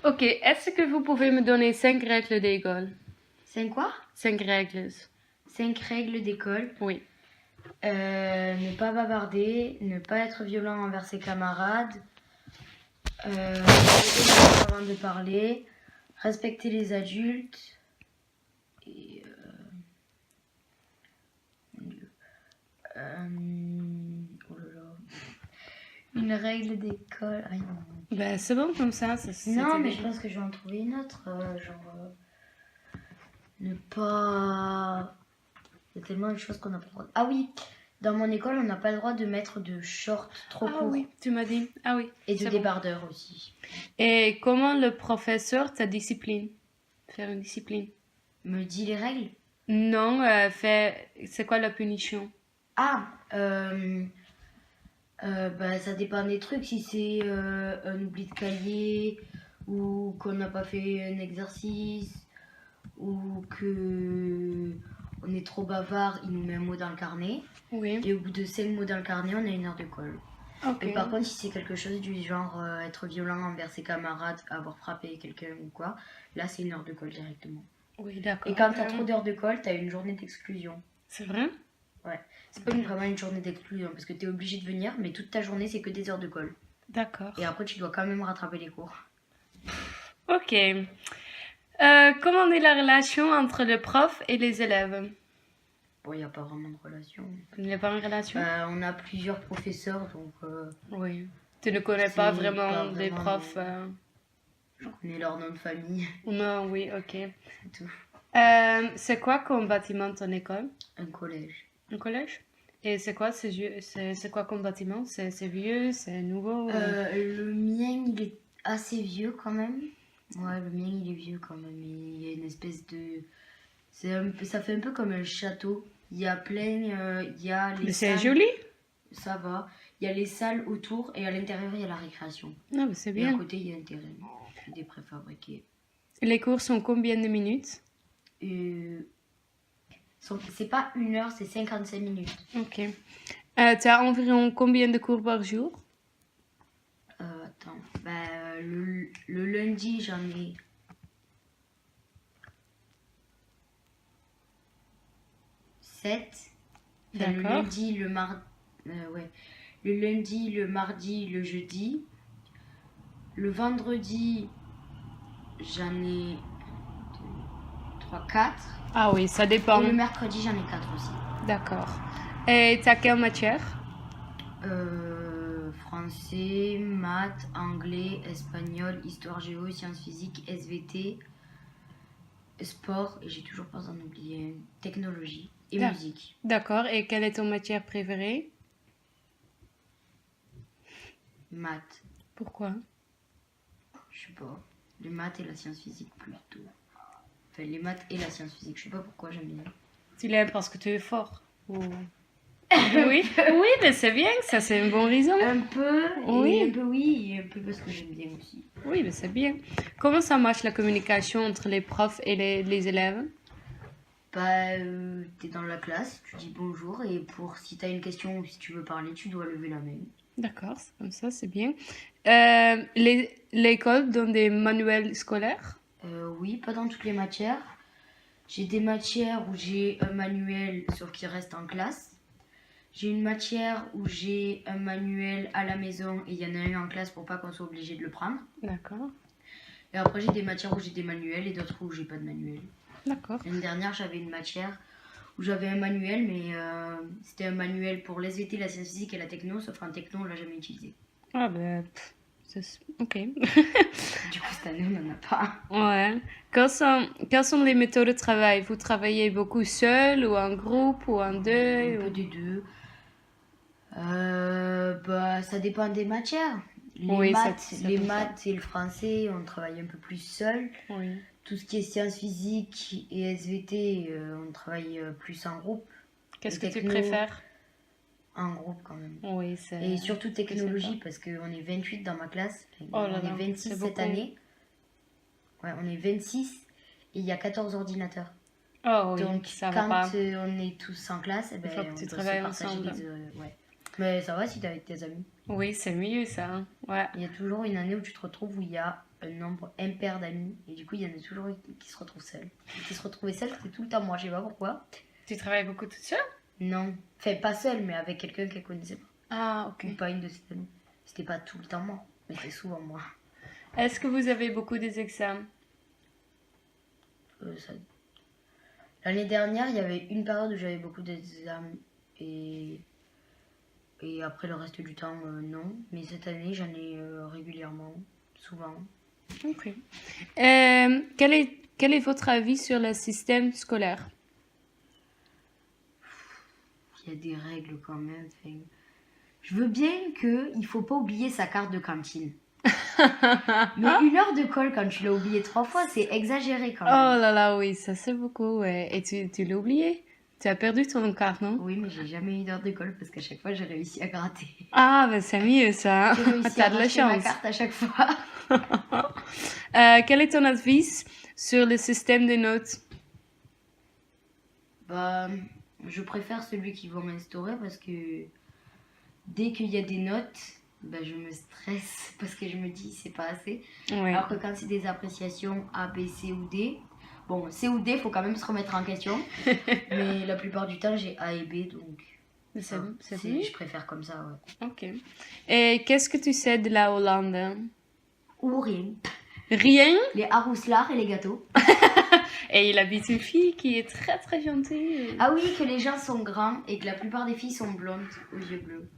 Ok, est-ce que vous pouvez me donner 5 règles d'école? 5 quoi? 5 règles. 5 règles d'école. Oui. Ne pas bavarder, ne pas être violent envers ses camarades, écouter avant de parler, respecter les adultes et oh là là. Une règle d'école. Ah, non. Ben, c'est bon comme ça. Non, mais je pense que je vais en trouver une autre. Ne pas. Il y a tellement de choses qu'on n'a pas le droit. Ah oui, dans mon école, on n'a pas le droit de mettre de shorts trop Ah courts. oui, tu m'as dit. Ah oui. Et de c'est bon. débardeurs aussi. Et comment le professeur t'a discipline? Faire une discipline? Me dit les règles? Non, c'est quoi la punition? Ah, bah, ça dépend des trucs. Si c'est un oubli de cahier ou qu'on n'a pas fait un exercice ou que on est trop bavard, il nous met un mot dans le carnet. Oui. Et au bout de 5 mots dans le carnet, on a une heure de colle. Ok. Et par contre, si c'est quelque chose du genre être violent envers ses camarades, avoir frappé quelqu'un ou quoi, là c'est une heure de colle directement. Oui, d'accord. Et quand t'as trop d'heures de colle, t'as une journée d'exclusion. C'est vrai? Ouais. C'est pas vraiment une journée d'exclusion parce que t'es obligé de venir, mais toute ta journée c'est que des heures de colle. D'accord. Et après, tu dois quand même rattraper les cours. Ok. Comment est la relation entre le prof et les élèves? Bon, il n'y a pas vraiment de relation. Il n'y a pas une relation? On a plusieurs professeurs, donc Oui. Tu ne connais pas c'est vraiment pas les vraiment, profs? je connais leur nom de famille, Non, oui, ok. c'est tout. C'est quoi comme bâtiment ton école? Un collège. Un collège? Et c'est quoi, c'est quoi comme bâtiment? C'est vieux, c'est nouveau? Le mien, il est assez vieux quand même. Ouais, le mien, il est vieux quand même. Il y a une espèce de... Ça fait un peu comme un château. Il y a plein... il y a les Mais c'est salles... joli? Ça va. Il y a les salles autour et à l'intérieur, il y a la récration. Ah, mais c'est Et à bien. côté, il y a un terrain. Des préfabriqués. Les cours sont combien de minutes? C'est pas 1 heure, c'est 55 minutes. Ok. Tu as environ combien de cours par jour? Attends. Le lundi, j'en ai... Sept. Enfin, le D'accord. lundi, le mardi... ouais. Le lundi, le mardi, le jeudi. Le vendredi, j'en ai 3, 4. Ah oui, ça dépend. Et le mercredi, j'en ai 4 aussi. D'accord. Et tu as quelle matière? Français, maths, anglais, espagnol, histoire géo, sciences physiques, SVT, sport, et j'ai toujours pas en oublié une, technologie et musique. D'accord. Et quelle est ton matière préférée? Maths, Pourquoi? je sais pas. Les maths et la science physique plutôt. Enfin, les maths et la science physique, je sais pas pourquoi j'aime bien. Tu l'aimes parce que tu es fort? Ou... Oui, oui, mais c'est bien, ça c'est une bonne raison. Un peu, Oui. et un peu oui, et un peu parce que j'aime bien aussi. Oui, mais c'est bien. Comment ça marche la communication entre les profs et les élèves? T'es dans la classe, tu dis bonjour, et si t'as une question ou si tu veux parler, tu dois lever la main. D'accord, c'est comme ça, c'est bien. L'école donne des manuels scolaires? Oui, pas dans toutes les matières. J'ai des matières où j'ai un manuel, sauf qu'il reste en classe. J'ai une matière où j'ai un manuel à la maison et il y en a un en classe pour pas qu'on soit obligé de le prendre. D'accord. Et après, j'ai des matières où j'ai des manuels et d'autres où j'ai pas de manuel. D'accord. L'année dernière, j'avais une matière où j'avais un manuel, mais c'était un manuel pour l'SVT, la science physique et la techno, sauf qu'en techno, on l'a jamais utilisé. Ah ben, ok. Du coup, cette année, on n'en a pas. Ouais. Quelles sont les méthodes de travail? Vous travaillez beaucoup seul ou en groupe ou en deux? Un peu des deux. Ça dépend des matières. Oui, ça Les dépend. maths et le français, on travaille un peu plus seul. Oui. Tout ce qui est sciences physiques et SVT, on travaille plus en groupe. Qu'est-ce que tu techno, préfères? En groupe quand même. Oui, c'est... Et surtout technologie, parce qu'on est 28 dans ma classe. Oh là on là, est 26 c'est cette beaucoup. année. Ouais, on est 26 et il y a 14 ordinateurs. Oh oui, Donc ça va quand pas. on est tous en classe, Il faut que on tu doit travailles se partager ensemble. ouais. Mais ça va si t'es avec tes amis. Oui, c'est mieux ça. Ouais. Il y a toujours une année où tu te retrouves où il y a un nombre impair d'amis. Et du coup, il y en a toujours qui se retrouvent seuls. Et qui se retrouvaient seuls, c'était tout le temps moi. Je sais pas pourquoi. Tu travailles beaucoup toute seule? Non. Enfin, pas seul, mais avec quelqu'un qu'elle connaissait pas. Ah, ok. Ou pas une de ses amies. C'était pas tout le temps moi. Mais c'était souvent moi. Est-ce que vous avez beaucoup des examens? Ça- L'année dernière, il y avait une période où j'avais beaucoup d'examens. Et après le reste du temps, non. Mais cette année, j'en ai régulièrement. Souvent. Ok. Quel est votre avis sur le système scolaire? Il y a des règles quand même. Enfin, je veux bien qu'il faut pas oublier sa carte de cantine. Mais une heure de colle quand tu l'as oublié 3 fois, c'est exagéré quand Oh même. là là, oui, ça c'est beaucoup, ouais. Et tu l'as oublié? Tu as perdu ton carte, non? Oui, mais j'ai jamais eu d'heure de colle parce qu'à chaque fois j'ai réussi à gratter. Ah, ben c'est mieux ça. J'ai réussi T'as à de la racheter ma chance. carte à chaque fois. Quel est ton avis sur le système de notes? Bah, je préfère celui qu'ils vont instaurer parce que dès qu'il y a des notes, bah, je me stresse parce que je me dis c'est pas assez. Oui. Alors que quand c'est des appréciations A, B, C ou D, bon, C ou D, faut quand même se remettre en question. Mais la plupart du temps, j'ai A et B, donc C'est mieux. je préfère comme ça, ouais. Ok. Et qu'est-ce que tu sais de la Hollande? Ou rien. Rien. Les harouslards et les gâteaux. Et il habite une fille qui est très très gentille. Ah oui, que les gens sont grands et que la plupart des filles sont blondes aux yeux bleus.